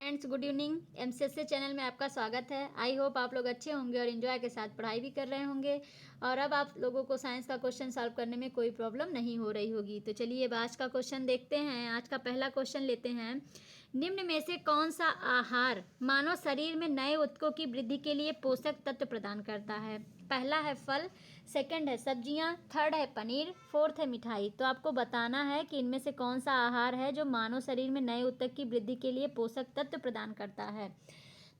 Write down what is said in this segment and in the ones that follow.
Friends, good evening. MCSC channel में आपका स्वागत है। आई होप आप लोग अच्छे होंगे और इन्जॉय के साथ पढ़ाई भी कर रहे होंगे और अब आप लोगों को साइंस का क्वेश्चन सॉल्व करने में कोई प्रॉब्लम नहीं हो रही होगी। तो चलिए अब आज का क्वेश्चन देखते हैं। आज का पहला क्वेश्चन लेते हैं। निम्न में से कौन सा आहार मानव शरीर में नए ऊतकों की वृद्धि के लिए पोषक तत्व प्रदान करता है? पहला है फल, सेकंड है सब्जियां, थर्ड है पनीर, फोर्थ है मिठाई। तो आपको बताना है कि इनमें से कौन सा आहार है जो मानव शरीर में नए ऊतक की वृद्धि के लिए पोषक तत्व प्रदान करता है।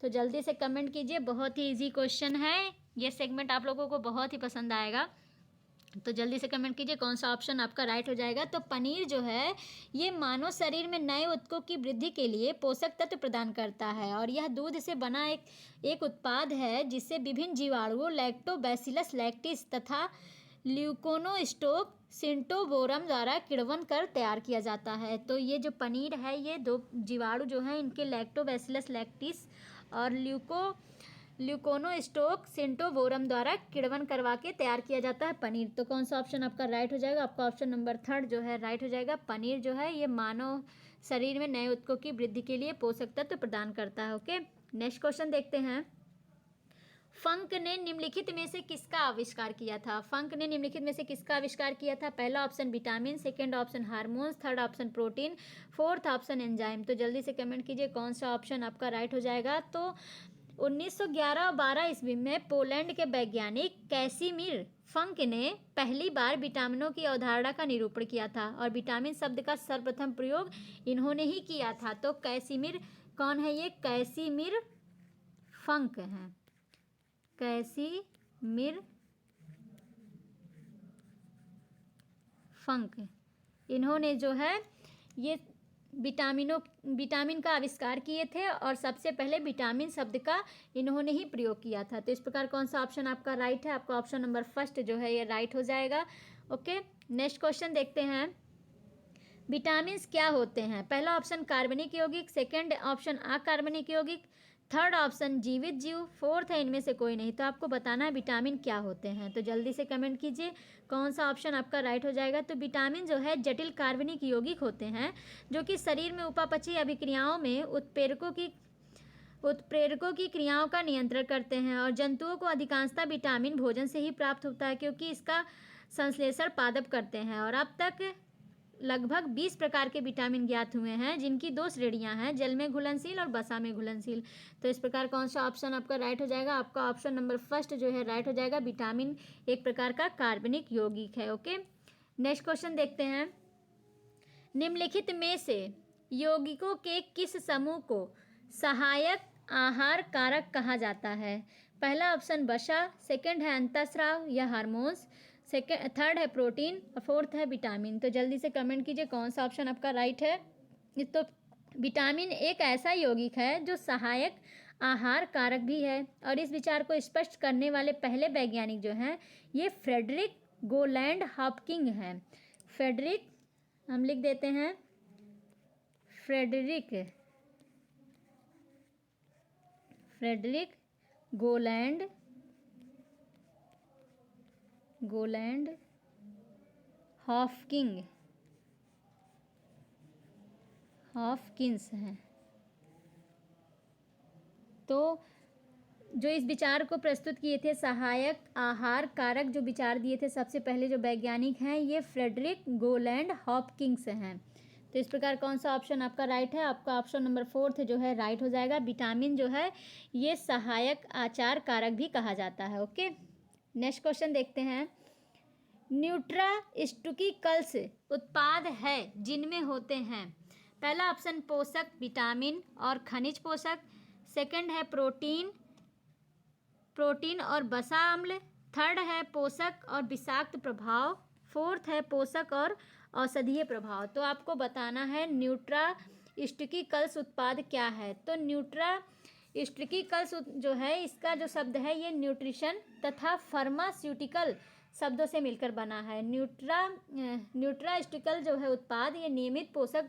तो जल्दी से कमेंट कीजिए। बहुत ही इजी क्वेश्चन है, ये सेगमेंट आप लोगों को बहुत ही पसंद आएगा। तो जल्दी से कमेंट कीजिए कौन सा ऑप्शन आपका राइट हो जाएगा। तो पनीर जो है ये मानव शरीर में नए ऊतकों की वृद्धि के लिए पोषक तत्व प्रदान करता है और यह दूध से बना एक उत्पाद है जिससे विभिन्न जीवाणुओं लैक्टोबैसिलस लैक्टिस तथा ल्यूकोनोस्टोक सिंटोबोरम द्वारा किण्वन कर तैयार किया जाता है। तो ये जो पनीर है ये दो जीवाणु जो हैं इनके लैक्टोबैसिलस लैक्टिस और ल्यूकोनोस्टोक सिंटोबोरम द्वारा किण्वन करवा के तैयार किया जाता है पनीर। तो कौन सा ऑप्शन आपका राइट हो जाएगा? आपका ऑप्शन नंबर थर्ड जो है राइट हो जाएगा। पनीर जो है ये मानव शरीर में नए ऊतकों की वृद्धि के लिए पोषक तत्व प्रदान करता है। ओके, नेक्स्ट क्वेश्चन देखते हैं। फंक ने निम्नलिखित में से किसका आविष्कार किया था? फंक ने निम्नलिखित में से किसका आविष्कार किया था? पहला option vitamin, second option hormones, third option protein, fourth option enzyme. तो जल्दी से कमेंट कीजिए कौन सा ऑप्शन आपका राइट हो जाएगा। तो 1911 और 12 ईस्वी में पोलैंड के वैज्ञानिक कैसिमिर फंक ने पहली बार विटामिनों की अवधारणा का निरूपण किया था और विटामिन शब्द का सर्वप्रथम प्रयोग इन्होंने ही किया था। तो कैसिमिर कौन है? ये कैसिमिर फंक हैं। कैसिमिर फंक इन्होंने जो है ये विटामिन का आविष्कार किए थे और सबसे पहले विटामिन शब्द का इन्होंने ही प्रयोग किया था। तो इस प्रकार कौन सा ऑप्शन आपका राइट है? आपका ऑप्शन नंबर फर्स्ट जो है ये राइट हो जाएगा। ओके, नेक्स्ट क्वेश्चन देखते हैं। विटामिन्स क्या होते हैं? पहला ऑप्शन कार्बनिक यौगिक, सेकंड ऑप्शन अकार्बनिक यौगिक, थर्ड ऑप्शन जीवित जीव, फोर्थ है इनमें से कोई नहीं। तो आपको बताना है विटामिन क्या होते हैं। तो जल्दी से कमेंट कीजिए कौन सा ऑप्शन आपका राइट हो जाएगा। तो विटामिन जो है जटिल कार्बनिक यौगिक होते हैं जो कि शरीर में उपापचयी अभिक्रियाओं में उत्प्रेरकों की क्रियाओं का नियंत्रण करते हैं और जंतुओं को अधिकांशतः विटामिन भोजन से ही प्राप्त होता है क्योंकि इसका संश्लेषण पादप करते हैं। और अब तक लगभग 20 प्रकार के विटामिन ज्ञात हुए हैं जिनकी दो श्रेणियां हैं, जल में घुलनशील और वसा में घुलनशील। तो इस प्रकार कौन सा ऑप्शन आपका राइट हो जाएगा? आपका ऑप्शन नंबर फर्स्ट जो है राइट हो जाएगा। विटामिन एक प्रकार का कार्बनिक यौगिक है। ओके, नेक्स्ट क्वेश्चन देखते हैं। निम्नलिखित में से यौगिकों के किस समूह को सहायक आहार कारक कहा जाता है? पहला ऑप्शन वसा, सेकंड है अंतःस्राव या हार्मोन्स, थर्ड है प्रोटीन और फोर्थ है विटामिन। तो जल्दी से कमेंट कीजिए कौन सा ऑप्शन आपका राइट है। तो विटामिन एक ऐसा यौगिक है जो सहायक आहार कारक भी है और इस विचार को स्पष्ट करने वाले पहले वैज्ञानिक जो हैं ये फ्रेडरिक गोलैंड हॉपकिंस हैं। फ्रेडरिक हम लिख देते हैं फ्रेडरिक गोलैंड हॉपकिंस हैं। तो जो इस विचार को प्रस्तुत किए थे सहायक आहार कारक जो विचार दिए थे सबसे पहले जो वैज्ञानिक हैं ये फ्रेडरिक गोलैंड हॉपकिंस हैं। तो इस प्रकार कौन सा ऑप्शन आपका राइट है? आपका ऑप्शन नंबर फोर्थ जो है राइट हो जाएगा। विटामिन जो है ये सहायक आचार कारक भी कहा जाता है। ओके, नेक्स्ट क्वेश्चन देखते हैं। न्यूट्रास्यूटिकल्स उत्पाद है जिनमें होते हैं पहला ऑप्शन पोषक विटामिन और खनिज पोषक, सेकंड है प्रोटीन और वसा अम्ल, थर्ड है पोषक और विषाक्त प्रभाव, फोर्थ है पोषक और औषधीय प्रभाव। तो आपको बताना है न्यूट्रास्यूटिकल्स उत्पाद क्या है। तो न्यूट्रास्यूटिकल्स जो है इसका जो शब्द है ये न्यूट्रिशन तथा फार्मास्यूटिकल शब्दों से मिलकर बना है। न्यूट्रास्यूटिकल जो है उत्पाद ये नियमित पोषक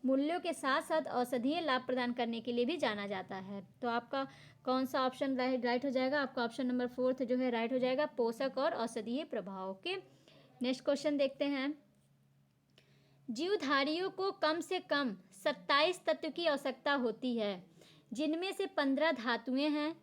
मूल्यों के साथ साथ औषधीय लाभ प्रदान करने के लिए भी जाना जाता है। तो आपका कौन सा ऑप्शन राइट हो जाएगा? आपका ऑप्शन नंबर फोर्थ जो है राइट हो जाएगा, पोषक और औषधीय प्रभाव। ओके, नेक्स्ट क्वेश्चन देखते हैं। जीवधारियों को कम से कम 27 तत्व की आवश्यकता होती है। जिनमें से 15 धातुएं हैं।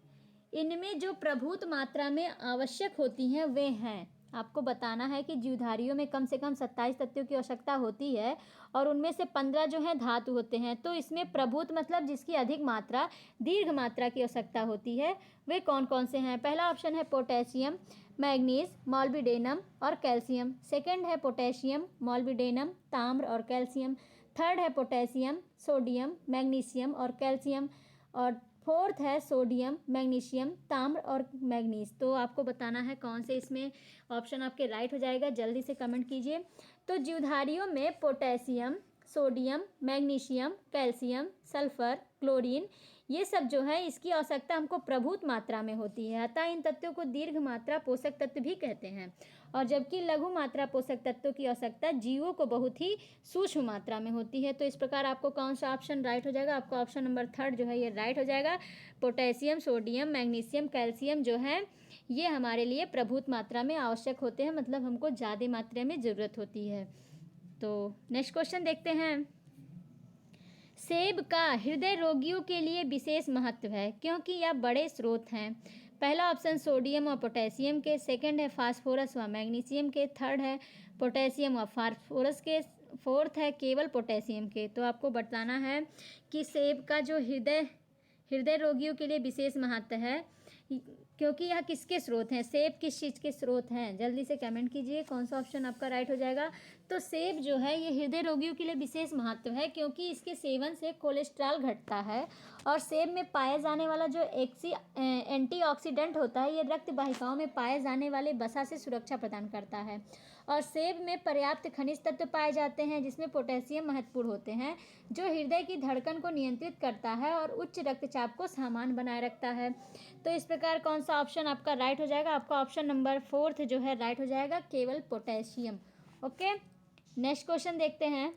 इनमें जो प्रभुत मात्रा में आवश्यक होती हैं वे हैं, आपको बताना है कि जीवधारियों में कम से कम 27 तत्वों की आवश्यकता होती है और उनमें से 15 जो हैं धातु होते हैं। तो इसमें प्रभुत मतलब जिसकी अधिक मात्रा, दीर्घ मात्रा की आवश्यकता होती है, वे कौन कौन से हैं। पहला ऑप्शन है पोटेशियम, मैग्नीज, मॉलिब्डेनम और कैल्शियम। सेकंड है पोटेशियम, मॉलिब्डेनम, ताम्र और कैल्शियम। थर्ड है पोटेशियम, सोडियम, मैग्नीशियम और कैल्शियम। और फोर्थ है सोडियम, मैग्नीशियम, ताम्र और मैग्नीज। तो आपको बताना है कौन से इसमें ऑप्शन आपके राइट हो जाएगा, जल्दी से कमेंट कीजिए। तो जीवधारियों में potassium, sodium, magnesium, calcium, sulphur, chlorine, ये सब जो है इसकी आवश्यकता हमको प्रभुत मात्रा में होती है, अतः इन तत्वों को दीर्घ मात्रा पोषक तत्व भी कहते हैं। और जबकि लघु मात्रा पोषक तत्वों की आवश्यकता जीवों को बहुत ही सूक्ष्म मात्रा में होती है। तो इस प्रकार आपको कौन सा ऑप्शन राइट हो जाएगा, आपका ऑप्शन नंबर 3 जो है ये राइट हो जाएगा। पोटेशियम, सोडियम, मैग्नीशियम, कैल्शियम जो है ये हमारे लिए प्रभुत मात्रा में आवश्यक होते हैं, मतलब हमको ज़्यादा मात्रा में ज़रूरत होती है। तो नेक्स्ट क्वेश्चन देखते हैं। सेब का हृदय रोगियों के लिए विशेष महत्व है क्योंकि यह बड़े स्रोत हैं। पहला ऑप्शन सोडियम और पोटेशियम के, सेकंड है फास्फोरस व मैग्नीशियम के, थर्ड है पोटेशियम और फास्फोरस के, फोर्थ है केवल पोटेशियम के। तो आपको बताना है कि सेब का जो हृदय रोगियों के लिए विशेष महत्व है क्योंकि यह किसके स्रोत हैं, सेब किस चीज़ के स्रोत हैं, जल्दी से कमेंट कीजिए कौन सा ऑप्शन आपका राइट हो जाएगा। तो सेब जो है ये हृदय रोगियों के लिए विशेष महत्व है क्योंकि इसके सेवन से कोलेस्ट्रॉल घटता है और सेब में पाए जाने वाला जो एंटीऑक्सीडेंट होता है ये रक्त वाहिकाओं में पाए जाने वाले वसा से सुरक्षा प्रदान करता है। और सेब में पर्याप्त खनिज तत्व पाए जाते हैं जिसमें पोटेशियम महत्वपूर्ण होते हैं जो हृदय की धड़कन को नियंत्रित करता है और उच्च रक्तचाप को सामान्य बनाए रखता है। तो इस प्रकार कौन सा ऑप्शन आपका राइट हो जाएगा, आपका ऑप्शन नंबर 4 जो है राइट हो जाएगा, केवल पोटेशियम। ओके, नेक्स्ट क्वेश्चन देखते हैं।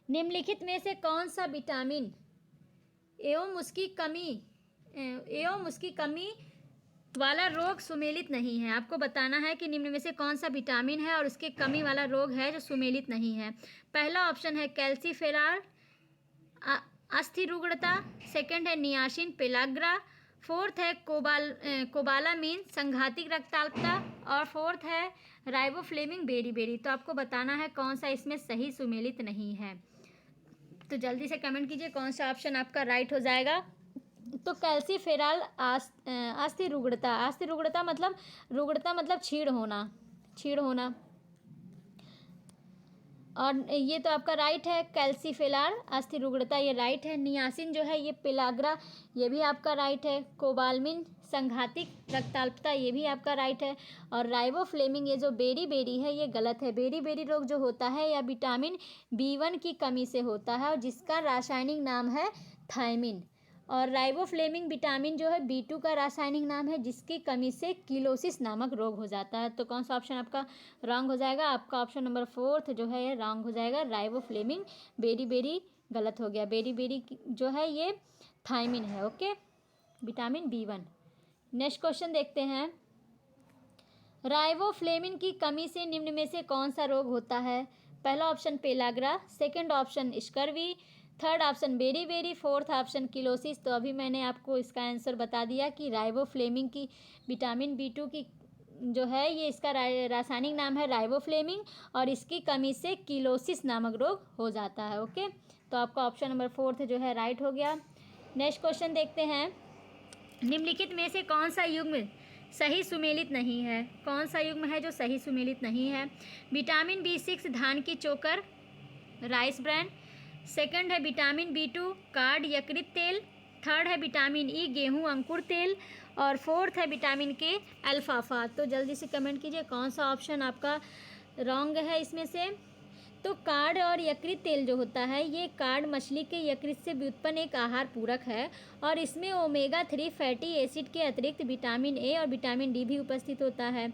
निम्नलिखित में से कौन सा विटामिन एवं उसकी कमी वाला रोग सुमेलित नहीं है। आपको बताना है कि निम्न में से कौन सा विटामिन है और उसके कमी वाला रोग है जो सुमेलित नहीं है। पहला ऑप्शन है कैल्सीफेरॉल, अस्थिरुग्णता, सेकंड है नियासिन पेलाग्रा, फोर्थ है कोबालामीन संघातिक रक्ताल्पता और फोर्थ है राइबोफ्लेविन बेरी। तो आपको बताना है कौन सा इसमें सही सुमेलित नहीं है। तो जल्दी से कमेंट कीजिए कौन सा ऑप्शन आपका राइट हो जाएगा। तो कैल्सीफेरॉल अस्थिरुग्णता मतलब छीड़ होना और ये तो आपका राइट है। कैल्सीफेरॉल अस्थिरुग्णता ये राइट है। नियासिन जो है ये पेलाग्रा ये भी आपका राइट है। कोबालमिन संघातिक रक्ताल्पता ये भी आपका राइट है। और राइबोफ्लेविन ये जो बेरी है ये गलत है। बेरी रोग जो होता है यह विटामिन B1 की कमी से होता है और जिसका रासायनिक नाम है थायमिन। और राइबोफ्लेविन विटामिन जो है B2 का रासायनिक नाम है जिसकी कमी से किलोसिस नामक रोग हो जाता है। तो कौन सा ऑप्शन आपका रॉन्ग हो जाएगा, आपका ऑप्शन नंबर 4 जो है ये रॉन्ग हो जाएगा। राइबोफ्लेविन बेरी गलत हो गया। बेरी जो है ये थायमिन है। Okay, vitamin B1। Next question देखते हैं। राइबोफ्लेविन की कमी से निम्न में से कौन सा रोग होता है। पहला option pellagra, second option scurvy, third option beri, fourth option cheilosis. तो अभी मैंने आपको इसका आंसर बता दिया कि राइबोफ्लेविन की विटामिन B2 की जो है ये इसका रासायनिक नाम है राइबोफ्लेविन और इसकी कमी से किलोसिस नामक रोग हो जाता है। ओके, तो आपका ऑप्शन नंबर 4 जो है राइट हो गया। नेक्स्ट क्वेश्चन देखते हैं। निम्नलिखित में से कौन सा युग्म सही सुमेलित नहीं है। कौन सा युग्म है जो सही सुमेलित नहीं है। विटामिन B6 धान की चोकर राइस ब्रैन, सेकंड है विटामिन B2 कार्ड यकृत तेल, थर्ड है विटामिन E गेहूं अंकुर तेल और फोर्थ है विटामिन K अल्फाफा। तो जल्दी से कमेंट कीजिए कौन सा ऑप्शन आपका रॉन्ग है इसमें से। तो कार्ड और यकृत तेल जो होता है ये कार्ड मछली के यकृत से व्युत्पन्न एक आहार पूरक है और इसमें ओमेगा 3 फैटी एसिड के अतिरिक्त विटामिन A और विटामिन D भी उपस्थित होता है।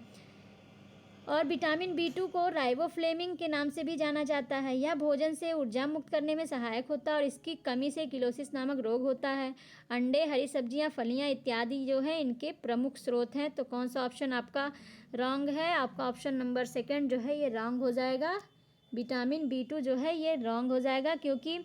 और विटामिन B2 को राइबोफ्लेविन के नाम से भी जाना जाता है। यह भोजन से ऊर्जा मुक्त करने में सहायक होता है और इसकी कमी से किलोसिस नामक रोग होता है। अंडे, हरी सब्जियां, फलियां इत्यादि जो है इनके प्रमुख स्रोत हैं। तो कौन सा ऑप्शन आपका रॉन्ग है, आपका ऑप्शन नंबर 2 जो है ये रॉन्ग हो जाएगा। विटामिन B2 जो है ये रॉन्ग हो जाएगा, क्योंकि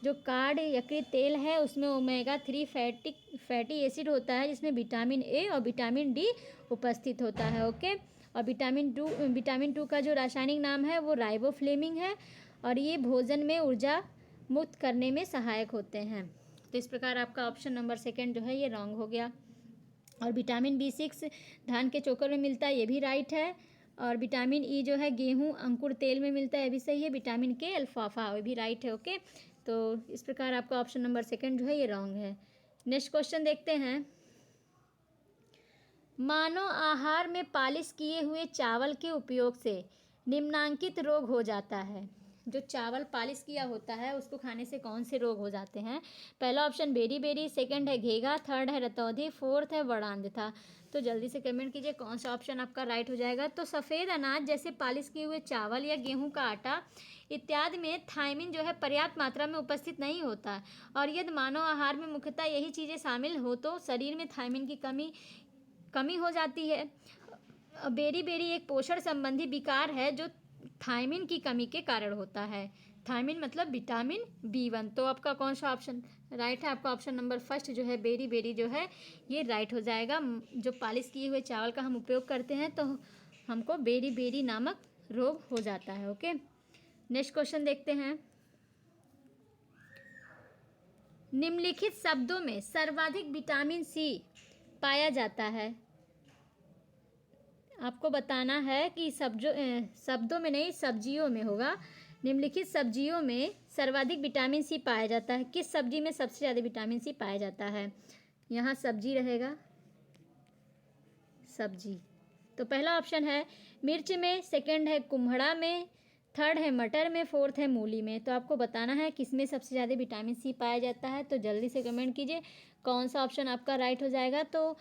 जो कार्ड यकृत तेल है उसमें ओमेगा 3 फैटी एसिड होता है, जिसमें विटामिन A और विटामिन D उपस्थित होता है। ओके। और विटामिन टू का जो रासायनिक नाम है वो राइबोफ्लेविन है, और ये भोजन में ऊर्जा मुक्त करने में सहायक होते हैं। तो इस प्रकार आपका ऑप्शन नंबर सेकंड जो है ये रॉन्ग हो गया। और विटामिन B6 धान के चोकर में मिलता है, ये भी राइट है। और विटामिन E जो है गेहूं अंकुर तेल में मिलता है, ये भी सही है। विटामिन K अल्फाफा, ये भी राइट है। ओके। तो इस प्रकार आपका ऑप्शन नंबर सेकंड जो है ये रॉन्ग है। नेक्स्ट क्वेश्चन देखते हैं। मानव आहार में पालिश किए हुए चावल के उपयोग से निम्नांकित रोग हो जाता है। जो चावल पालिश किया होता है उसको खाने से कौन से रोग हो जाते हैं? पहला ऑप्शन बेरी, सेकंड है घेघा, थर्ड है रतौंधी, फोर्थ है वर्णांधता। तो जल्दी से कमेंट कीजिए कौन सा ऑप्शन आपका राइट हो जाएगा। तो सफ़ेद अनाज जैसे पालिश किए हुए चावल या गेहूं का आटा इत्यादि में थायमिन जो है पर्याप्त मात्रा में उपस्थित नहीं होता, और यदि मानव आहार में मुख्यतः यही चीज़ें शामिल हो तो शरीर में थायमिन की कमी हो जाती है। बेरी एक पोषण संबंधी विकार है जो थायमिन की कमी के कारण होता है। थायमिन मतलब विटामिन B1। तो आपका कौन सा ऑप्शन राइट है? आपका ऑप्शन नंबर फर्स्ट जो है बेरी जो है ये राइट हो जाएगा। जो पालिश किए हुए चावल का हम उपयोग करते हैं तो हमको बेरी नामक रोग हो जाता है। ओके। नेक्स्ट क्वेश्चन देखते हैं। निम्नलिखित शब्दों में सर्वाधिक विटामिन C पाया जाता है। आपको बताना है कि शब्दों में नहीं, सब्जियों में होगा। निम्नलिखित सब्जियों में सर्वाधिक विटामिन C पाया जाता है। किस सब्जी में सबसे ज़्यादा विटामिन C पाया जाता है? यहाँ सब्जी रहेगा, सब्जी। तो पहला ऑप्शन है मिर्च में, सेकंड है कुम्हड़ा में, थर्ड है मटर में, फोर्थ है मूली में। तो आपको बताना है किसमें सबसे ज़्यादा विटामिन C पाया जाता है। तो जल्दी से कमेंट कीजिए कौन सा ऑप्शन आपका राइट हो जाएगा। तो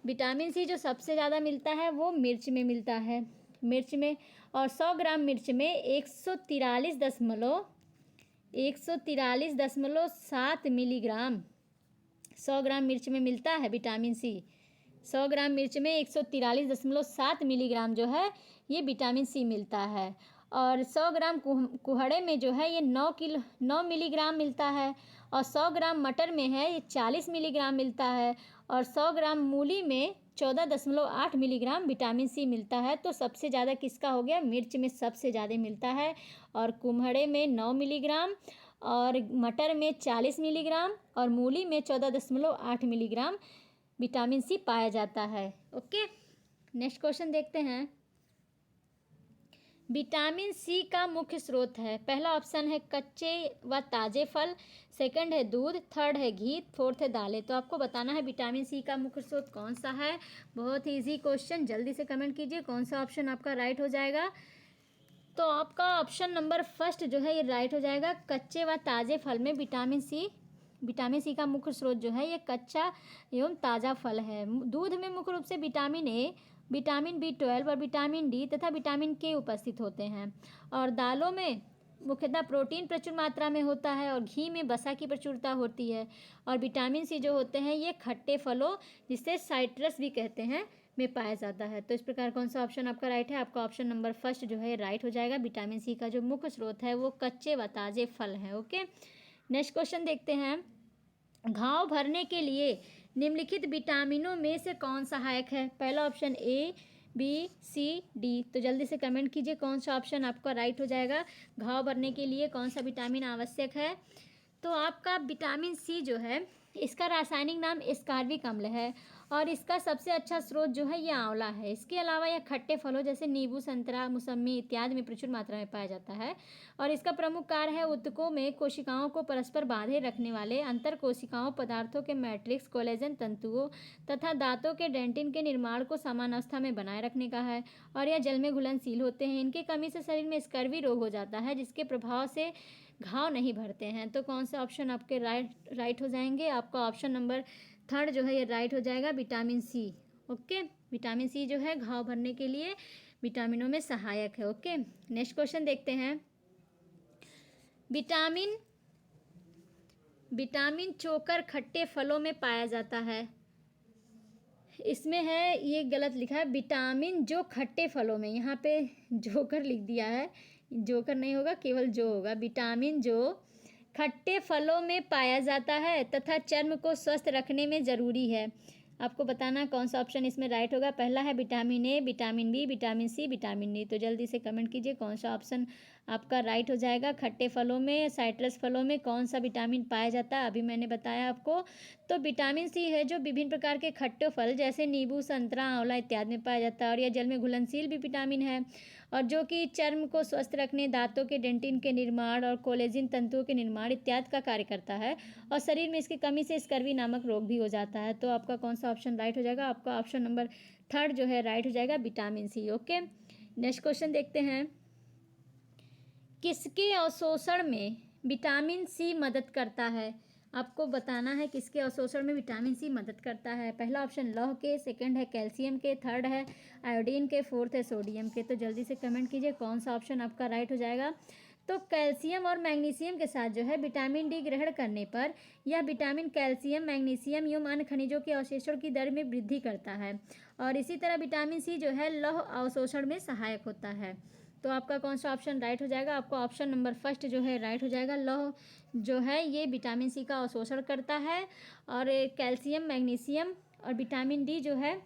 विटामिन C जो सबसे ज़्यादा मिलता है वो मिर्च में मिलता है, मिर्च में। और 100 ग्राम मिर्च में 143.7 मिलीग्राम 100 ग्राम मिर्च में मिलता है विटामिन C। 100 ग्राम मिर्च में 143.7 मिलीग्राम जो है ये विटामिन C मिलता है। और 100 ग्राम कुहड़े में जो है ये 9 मिलीग्राम मिलता है। और 100 ग्राम मटर में है ये 40 मिलीग्राम मिलता है। और 100 ग्राम मूली में 14.8 मिलीग्राम विटामिन C मिलता है। तो सबसे ज़्यादा किसका हो गया? मिर्च में सबसे ज़्यादा मिलता है, और कुम्हड़े में 9 मिलीग्राम, और मटर में 40 मिलीग्राम, और मूली में 14.8 मिलीग्राम विटामिन C पाया जाता है। ओके। नेक्स्ट क्वेश्चन देखते हैं। विटामिन C का मुख्य स्रोत है। पहला ऑप्शन है कच्चे व ताज़े फल, सेकंड है दूध, थर्ड है घी, फोर्थ है दालें। तो आपको बताना है विटामिन C का मुख्य स्रोत कौन सा है। बहुत ही ईजी क्वेश्चन, जल्दी से कमेंट कीजिए कौन सा ऑप्शन आपका राइट हो जाएगा। तो आपका ऑप्शन नंबर फर्स्ट जो है ये राइट हो जाएगा। कच्चे व ताज़े फल में विटामिन C का मुख्य स्रोत जो है ये कच्चा एवं ताज़ा फल है। दूध में मुख्य रूप से विटामिन A, विटामिन B12 और विटामिन D तथा विटामिन K उपस्थित होते हैं। और दालों में मुख्यतः प्रोटीन प्रचुर मात्रा में होता है, और घी में वसा की प्रचुरता होती है। और विटामिन C जो होते हैं ये खट्टे फलों, जिसे साइट्रस भी कहते हैं, में पाया जाता है। तो इस प्रकार कौन सा ऑप्शन आपका राइट है? आपका ऑप्शन नंबर फर्स्ट जो है राइट हो जाएगा। विटामिन C का जो मुख्य स्रोत है वो कच्चे व ताज़े फल हैं। ओके। नेक्स्ट क्वेश्चन देखते हैं। घाव भरने के लिए निम्नलिखित विटामिनों में से कौन सहायक है? पहला option A, B, C, D। तो जल्दी से कमेंट कीजिए कौन सा ऑप्शन आपका राइट हो जाएगा। घाव भरने के लिए कौन सा विटामिन आवश्यक है? तो आपका विटामिन C जो है इसका रासायनिक नाम एस्कॉर्बिक अम्ल है, और इसका सबसे अच्छा स्रोत जो है ये आंवला है। इसके अलावा यह खट्टे फलों जैसे नींबू, संतरा, मौसमी इत्यादि में प्रचुर मात्रा में पाया जाता है। और इसका प्रमुख कार्य है ऊतकों में कोशिकाओं को परस्पर बांधे रखने वाले अंतर कोशिकाओं पदार्थों के मैट्रिक्स, कोलेजन तंतुओं तथा दांतों के डेंटिन के निर्माण को समान अवस्था में बनाए रखने का है। और यह जल में घुलनशील होते हैं। इनकी कमी से शरीर में स्कर्वी रोग हो जाता है, जिसके प्रभाव से घाव नहीं भरते हैं। तो कौन सा ऑप्शन आपके राइट हो जाएंगे? आपका ऑप्शन नंबर थर्ड जो है ये राइट हो जाएगा, vitamin C। Okay. Vitamin C जो है घाव भरने के लिए विटामिनों में सहायक है। ओके। नेक्स्ट क्वेश्चन देखते हैं। विटामिन चोकर खट्टे फलों में पाया जाता है। इसमें है, ये गलत लिखा है, विटामिन जो खट्टे फलों में, यहाँ पे जोकर लिख दिया है, जोकर नहीं होगा, केवल जो होगा। विटामिन जो खट्टे फलों में पाया जाता है तथा चर्म को स्वस्थ रखने में ज़रूरी है। आपको बताना कौन सा ऑप्शन इसमें राइट होगा। पहला है vitamin A, vitamin B, vitamin C, vitamin D. तो जल्दी से कमेंट कीजिए कौन सा ऑप्शन आपका राइट हो जाएगा। खट्टे फलों में, साइट्रस फलों में कौन सा विटामिन पाया जाता है, अभी मैंने बताया आपको। तो विटामिन सी है जो विभिन्न प्रकार के खट्टे फल जैसे नींबू, संतरा, आंवला इत्यादि में पाया जाता है, और यह जल में घुलनशील भी विटामिन है, और जो कि चर्म को स्वस्थ रखने, दांतों के डेंटिन के निर्माण और कोलेजिन तंतुओं के निर्माण इत्यादि का कार्य करता है, और शरीर में इसकी कमी से स्कर्वी नामक रोग भी हो जाता है। तो आपका कौन सा ऑप्शन राइट हो जाएगा। आपका ऑप्शन नंबर 3 जो है राइट हो जाएगा, vitamin C. Okay, next question देखते हैं। किसके अवशोषण में विटामिन सी मदद करता है। आपको बताना है किसके अवशोषण में विटामिन सी मदद करता है। पहला ऑप्शन लौह के, सेकंड है कैल्शियम के, थर्ड है आयोडीन के, फोर्थ है सोडियम के। तो जल्दी से कमेंट कीजिए कौन सा ऑप्शन आपका राइट हो जाएगा। तो कैल्शियम और मैग्नीशियम के साथ जो है विटामिन डी ग्रहण करने पर यह विटामिन कैल्शियम, मैग्नीशियम एवं अन्य खनिजों के अवशोषण की दर में वृद्धि करता है, और इसी तरह विटामिन सी जो है लौह अवशोषण में सहायक होता है। तो आपका कौन सा ऑप्शन राइट हो जाएगा। आपका ऑप्शन नंबर फर्स्ट जो है राइट हो जाएगा। लौह जो है ये विटामिन सी का अवशोषण करता है, और कैल्शियम, मैग्नीशियम और विटामिन डी जो है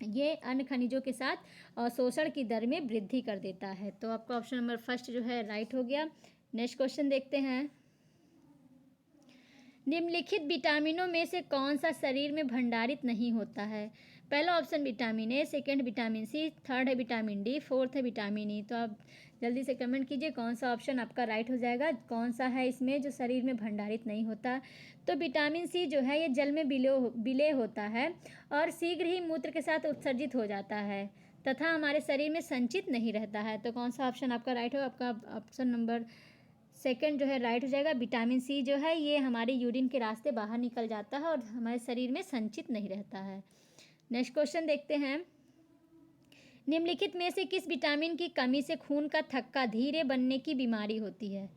ये अन्य खनिजों के साथ अवशोषण की दर में वृद्धि कर देता है। तो आपका ऑप्शन नंबर फर्स्ट जो है राइट हो गया। नेक्स्ट क्वेश्चन देखते हैं। निम्नलिखित विटामिनों में से कौन सा शरीर में भंडारित नहीं होता है। पहला option vitamin A, second vitamin C, third है विटामिन डी, फोर्थ है विटामिन ई। तो आप जल्दी से कमेंट कीजिए कौन सा ऑप्शन आपका राइट हो जाएगा। कौन सा है इसमें जो शरीर में भंडारित नहीं होता। तो विटामिन सी जो है ये जल में विलय होता है और शीघ्र ही मूत्र के साथ उत्सर्जित हो जाता है तथा हमारे शरीर में संचित नहीं रहता है। तो कौन सा ऑप्शन आपका राइट हो। आपका ऑप्शन नंबर सेकंड जो है राइट हो जाएगा। विटामिन सी जो है ये हमारे यूरिन के रास्ते बाहर निकल जाता है और हमारे शरीर में संचित नहीं रहता है। नेक्स्ट क्वेश्चन देखते हैं। निम्नलिखित में से किस विटामिन की कमी से खून का थक्का धीरे बनने की बीमारी होती है।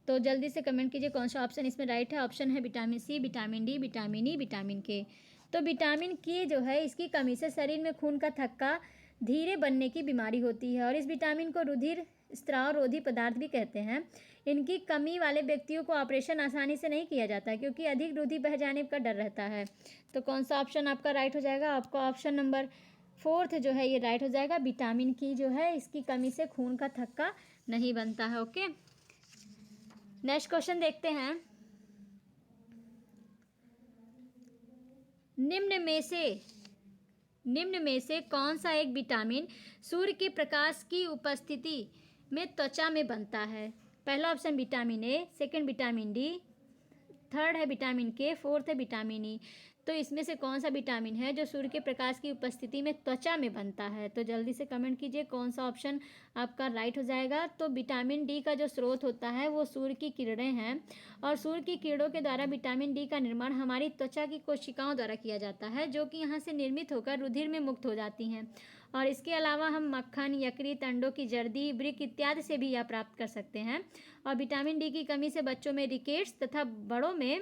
तो जल्दी से कमेंट कीजिए कौन सा ऑप्शन इसमें राइट है। ऑप्शन है vitamin C, vitamin D, vitamin E, vitamin K. तो विटामिन के जो है इसकी कमी से शरीर में खून का थक्का धीरे बनने की बीमारी होती है, और इस विटामिन को रुधिर स्राव रोधी पदार्थ भी कहते हैं। इनकी कमी वाले व्यक्तियों को ऑपरेशन आसानी से नहीं किया जाता है क्योंकि अधिक रुधिर बह जाने का डर रहता है। तो कौन सा ऑप्शन आपका राइट हो जाएगा। आपका ऑप्शन नंबर फोर्थ जो है ये राइट हो जाएगा। विटामिन की जो है इसकी कमी से खून का थक्का नहीं बनता है। ओके, नेक्स्ट क्वेश्चन देखते हैं। निम्न में से कौन सा एक विटामिन सूर्य के प्रकाश की उपस्थिति में त्वचा में बनता है। पहला option vitamin A, second vitamin D, third है विटामिन के, फोर्थ है विटामिन ई। तो इसमें से कौन सा विटामिन है जो सूर्य के प्रकाश की उपस्थिति में त्वचा में बनता है। तो जल्दी से कमेंट कीजिए कौन सा ऑप्शन आपका राइट हो जाएगा। तो विटामिन डी का जो स्रोत होता है वो सूर्य की किरणें हैं, और सूर्य की किरणों के द्वारा विटामिन डी का निर्माण हमारी त्वचा की कोशिकाओं द्वारा किया जाता है, जो कि यहाँ से निर्मित होकर रुधिर में मुक्त हो जाती हैं। और इसके अलावा हम मक्खन, यकृत, अंडों की जर्दी, वृक्क इत्यादि से भी यह प्राप्त कर सकते हैं। और विटामिन डी की कमी से बच्चों में रिकेट्स तथा बड़ों में,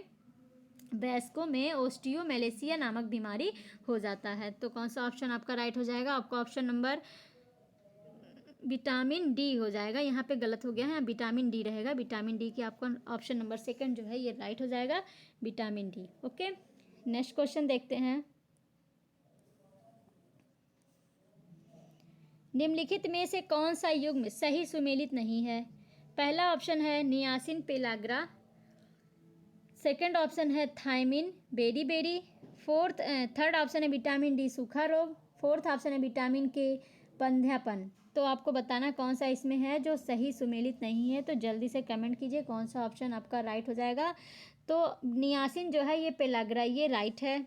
वयस्कों में ओस्टियोमेलेसिया नामक बीमारी हो जाता है। तो कौन सा ऑप्शन आपका राइट हो जाएगा। आपका ऑप्शन नंबर विटामिन डी हो जाएगा। यहाँ पे गलत हो गया है, विटामिन डी रहेगा। विटामिन डी की आपका ऑप्शन नंबर सेकंड जो है ये राइट हो जाएगा, vitamin D. Okay, next question देखते हैं। निम्नलिखित में से कौन सा युग्म सही सुमेलित नहीं है। पहला ऑप्शन है नियासिन पेलाग्रा, सेकंड ऑप्शन है थायमिन बेरी, थर्ड ऑप्शन है विटामिन डी सूखा रोग, फोर्थ ऑप्शन है विटामिन के बंध्यापन। तो आपको बताना कौन सा इसमें है जो सही सुमेलित नहीं है। तो जल्दी से कमेंट कीजिए कौन सा ऑप्शन आपका राइट हो जाएगा। तो नियासिन जो है ये पेलाग्रा, ये राइट है।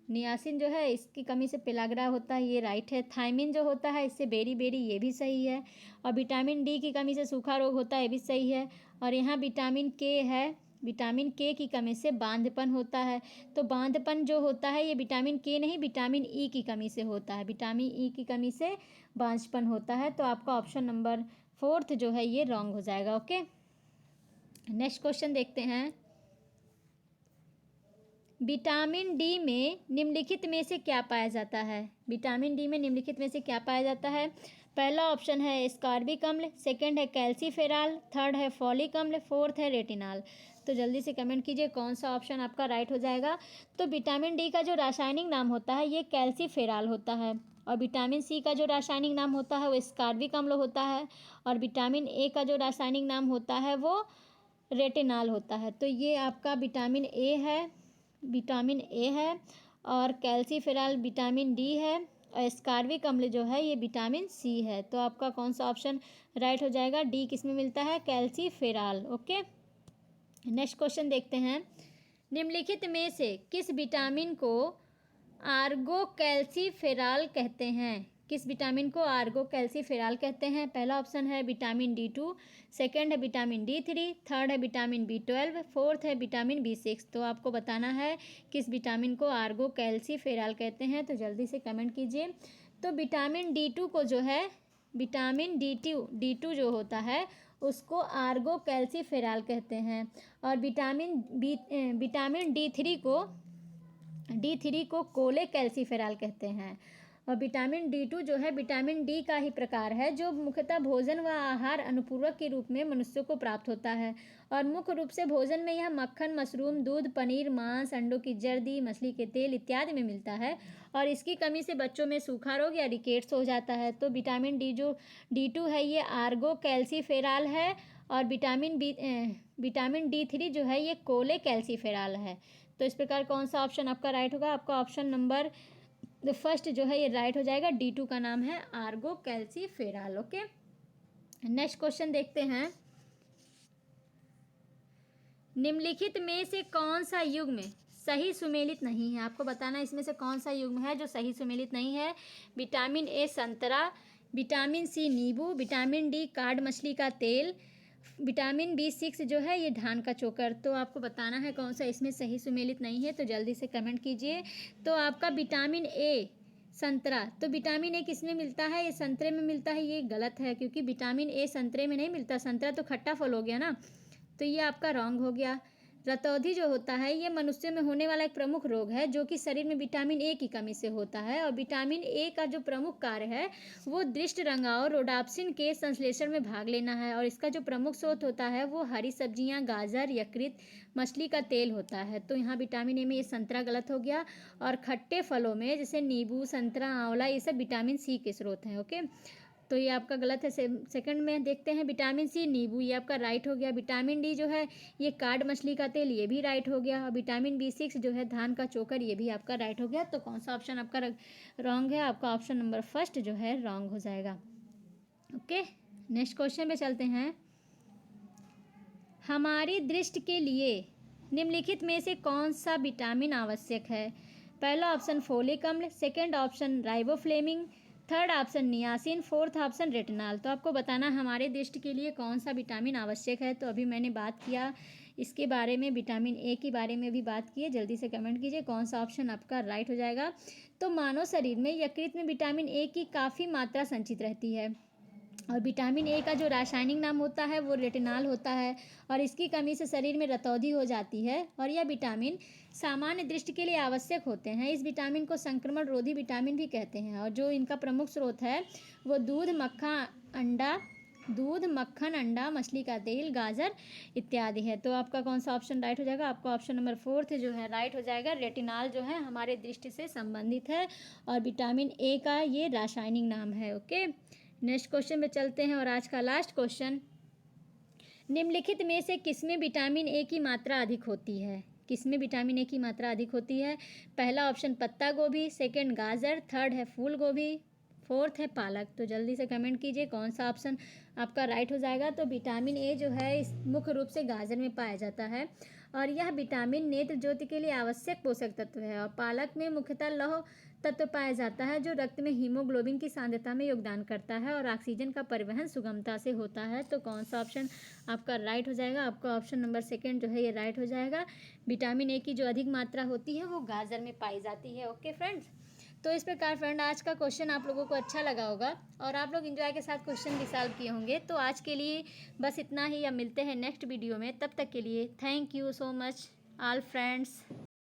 नियासिन जो है इसकी कमी से पेलाग्रा होता है, ये राइट है। थायमिन जो होता है इससे बेरी, ये भी सही है। और विटामिन डी की कमी से सूखा रोग होता है, ये भी सही है। और यहाँ विटामिन के है, विटामिन के की कमी से बांझपन होता है। तो बांझपन जो होता है ये विटामिन के नहीं, विटामिन ई की कमी से होता है। विटामिन ई की कमी से बांझपन होता है। तो आपका ऑप्शन नंबर फोर्थ जो है ये रॉन्ग हो जाएगा। ओके, नेक्स्ट क्वेश्चन देखते हैं। विटामिन डी में निम्नलिखित में से क्या पाया जाता है। विटामिन डी में निम्नलिखित में से क्या पाया जाता है। पहला ऑप्शन है स्कारबिक अम्ल, सेकंड है कैल्सीफेराल, थर्ड है फॉलिक अम्ल, फोर्थ है रेटिनॉल। तो जल्दी से कमेंट कीजिए कौन सा ऑप्शन आपका राइट हो जाएगा। तो विटामिन डी का जो रासायनिक नाम होता है ये कैल्सीफेराल होता है, और विटामिन सी का जो रासायनिक नाम होता है वो स्कारबिक अम्ल होता है, और विटामिन ए का जो रासायनिक नाम होता है वो रेटिनॉल होता है। तो ये आपका विटामिन ए है, विटामिन ए है, और कैल्सीफेराल विटामिन डी है, और स्कारबिक अम्ल जो है ये विटामिन सी है। तो आपका कौन सा ऑप्शन राइट हो जाएगा? डी किस में मिलता है? कैल्सीफेराल। ओके, नेक्स्ट क्वेश्चन देखते हैं। निम्नलिखित में से किस विटामिन को आर्गो कैल्सीफेराल कहते हैं? किस विटामिन को आर्गो कैल्सीफेराल कहते हैं? पहला ऑप्शन है विटामिन D2, सेकंड है विटामिन D3, थर्ड है विटामिन B12, फोर्थ है विटामिन B6। तो आपको बताना है किस विटामिन को आर्गो कैल्सीफेराल कहते हैं। तो जल्दी से कमेंट कीजिए। तो विटामिन D2 को जो है, विटामिन D2 जो होता है उसको आर्गो कैल्सीफेराल कहते हैं, और विटामिन D3 को कोले कैल्सीफेराल कहते हैं। और विटामिन D2 जो है विटामिन डी का ही प्रकार है जो मुख्यतः भोजन व आहार अनुपूरक के रूप में मनुष्यों को प्राप्त होता है, और मुख्य रूप से भोजन में यह मक्खन, मशरूम, दूध, पनीर, मांस, अंडों की जर्दी, मछली के तेल इत्यादि में मिलता है, और इसकी कमी से बच्चों में सूखा रोग या रिकेट्स हो जाता है। तो विटामिन डी जो D2 है ये आर्गो कैल्सीफेराल है, और विटामिन D3 जो है ये कोले कैल्सीफेराल है। तो इस प्रकार कौन सा ऑप्शन आपका राइट होगा? आपका ऑप्शन नंबर फर्स्ट जो है ये राइट हो जाएगा। D2 का नाम है आर्गो कैल्सीफेराल। ओके, नेक्स्ट क्वेश्चन देखते हैं। निम्नलिखित में से कौन सा युग्म सही सुमेलित नहीं है? आपको बताना है इसमें से कौन सा युग्म है जो सही सुमेलित नहीं है। विटामिन ए संतरा, विटामिन सी नींबू, विटामिन डी काड मछली का तेल, विटामिन B6 जो है ये धान का चोकर। तो आपको बताना है कौन सा इसमें सही सुमेलित नहीं है। तो जल्दी से कमेंट कीजिए। तो आपका विटामिन ए संतरा, तो विटामिन ए किस में मिलता है? ये संतरे में मिलता है। ये गलत है क्योंकि विटामिन ए संतरे में नहीं मिलता, संतरा तो खट्टा फल हो गया ना, तो ये आपका रॉन्ग हो गया। रतौंधी जो होता है ये मनुष्य में होने वाला एक प्रमुख रोग है जो कि शरीर में विटामिन ए की कमी से होता है, और विटामिन ए का जो प्रमुख कार्य है वो दृष्ट रंगाओ रोडाप्सिन के संश्लेषण में भाग लेना है, और इसका जो प्रमुख स्रोत होता है वो हरी सब्जियां, गाजर, यकृत, मछली का तेल होता है। तो यहाँ विटामिन ए में ये संतरा गलत हो गया, और खट्टे फलों में जैसे नींबू, संतरा, आंवला ये सब विटामिन सी के स्रोत हैं। ओके, तो ये आपका गलत है। सेकंड में देखते हैं विटामिन सी नींबू, ये आपका राइट हो गया। विटामिन डी जो है ये काड मछली का तेल, ये भी राइट हो गया। और विटामिन B6 जो है धान का चोकर, ये भी आपका राइट हो गया। तो कौन सा ऑप्शन आपका रॉन्ग है? आपका ऑप्शन नंबर फर्स्ट जो है रॉन्ग हो जाएगा। ओके, नेक्स्ट क्वेश्चन में चलते हैं। हमारी दृष्टि के लिए निम्नलिखित में से कौन सा विटामिन आवश्यक है? पहला ऑप्शन फोलिक अम्ल, second option riboflavin, third option niacin, fourth option retinol. तो आपको बताना हमारे दृष्टि के लिए कौन सा विटामिन आवश्यक है। तो अभी मैंने बात किया इसके बारे में, विटामिन ए के बारे में भी बात की है। जल्दी से कमेंट कीजिए कौन सा ऑप्शन आपका राइट हो जाएगा। तो मानव शरीर में यकृत में विटामिन ए की काफ़ी मात्रा संचित रहती है, और विटामिन ए का जो रासायनिक नाम होता है वो रेटिनॉल होता है, और इसकी कमी से शरीर में रतौंधी हो जाती है, और यह विटामिन सामान्य दृष्टि के लिए आवश्यक होते हैं। इस विटामिन को संक्रमण रोधी विटामिन भी कहते हैं, और जो इनका प्रमुख स्रोत है वो दूध, मक्खन, अंडा, मछली का तेल, गाजर इत्यादि है। तो आपका कौन सा ऑप्शन राइट हो जाएगा? आपका ऑप्शन नंबर फोर्थ जो है राइट हो जाएगा। रेटिनॉल जो है हमारे दृष्टि से संबंधित है, और विटामिन ए का ये रासायनिक नाम है। ओके, नेक्स्ट क्वेश्चन में चलते हैं, और आज का लास्ट क्वेश्चन। निम्नलिखित में से किसमें विटामिन ए की मात्रा अधिक होती है? किसमें विटामिन ए की मात्रा अधिक होती है? पहला ऑप्शन पत्ता गोभी, सेकंड गाजर, थर्ड है फूल गोभी, फोर्थ है पालक। तो जल्दी से कमेंट कीजिए कौन सा ऑप्शन आपका राइट हो जाएगा। तो विटामिन ए जो है इस मुख्य रूप से गाजर में पाया जाता है, और यह विटामिन नेत्र ज्योति के लिए आवश्यक पोषक तत्व है, और पालक में मुख्यतः लौह तत्व पाया जाता है जो रक्त में हीमोग्लोबिन की सांद्रता में योगदान करता है, और ऑक्सीजन का परिवहन सुगमता से होता है। तो कौन सा ऑप्शन आपका राइट हो जाएगा? आपका ऑप्शन नंबर सेकंड जो है ये राइट हो जाएगा। विटामिन ए की जो अधिक मात्रा होती है वो गाजर में पाई जाती है। ओके फ्रेंड्स, तो इस प्रकार फ्रेंड आज का क्वेश्चन आप लोगों को अच्छा लगा होगा, और आप लोग एंजॉय के साथ क्वेश्चन भी सॉल्व किए होंगे। तो आज के लिए बस इतना ही, अब मिलते हैं नेक्स्ट वीडियो में। तब तक के लिए thank you so much all friends.